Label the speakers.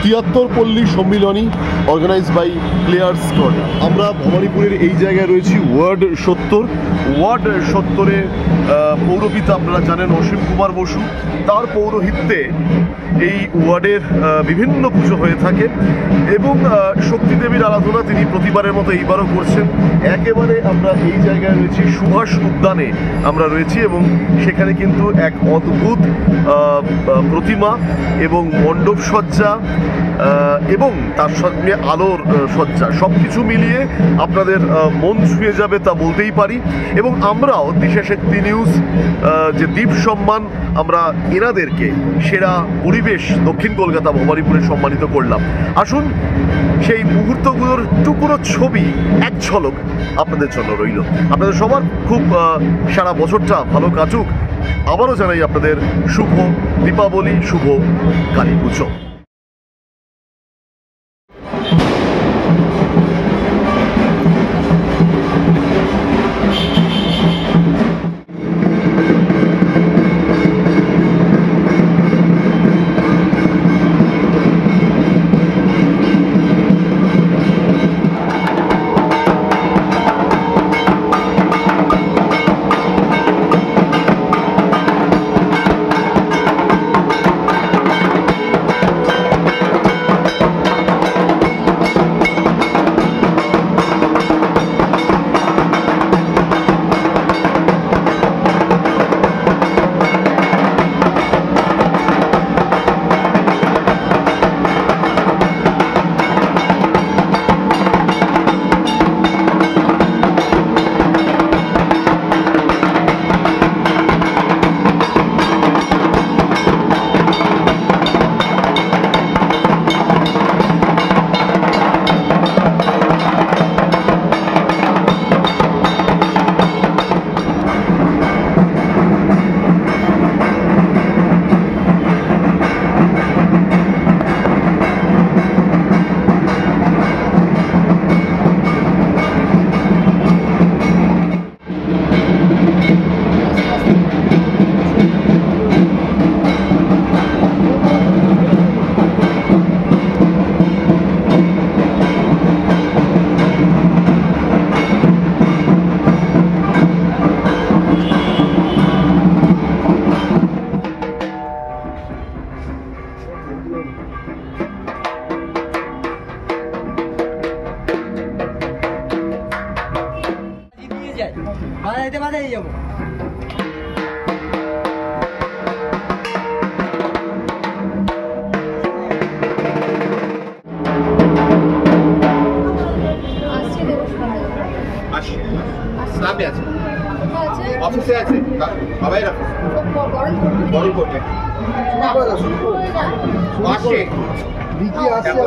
Speaker 1: তিয়াত্তর পল্লী সম্মিলনী organise by players corner. আমরা ভবানীপুরের এই জায়গায় রয়েছি ওয়ার্ড 70। ওয়ার্ড 70-এ পৌরপিতা আপনারা জানেন অসীম কুমার বসু, তার পৌরোহিত্যে এই ওয়ার্ডের বিভিন্ন পুজো হয়ে থাকে এবং শক্তি দেবীর আরাধনা তিনি প্রতিবারের মতো এইবারও করছেন। একেবারে আমরা এই জায়গায় রয়েছি সুভাষ উদ্যানে আমরা রয়েছি এবং সেখানে কিন্তু এক অদ্ভুত প্রতিমা এবং মণ্ডপ সজ্জা এবং তার সঙ্গে আলোর সজ্জা সব কিছু মিলিয়ে আপনাদের মন ছুঁয়ে যাবে তা বলতেই পারি। এবং আমরাও দিশাশক্তি নিউজ যে দ্বীপ সম্মান আমরা এনাদেরকে সেরা পরিবেশ দক্ষিণ কলকাতা ভবানীপুরে সম্মানিত করলাম। আসুন সেই মুহূর্তগুলোর টুকরো ছবি এক ঝলক আপনাদের জন্য রইল। আপনাদের সবার খুব সারা বছরটা ভালো কাটুক। আবারও জানাই আপনাদের শুভ দীপাবলি, শুভ কালী পুজো।
Speaker 2: বাজারে যাবো।
Speaker 3: অফিসে আছে সবাই বড় করবে আসছে বিকি আসছে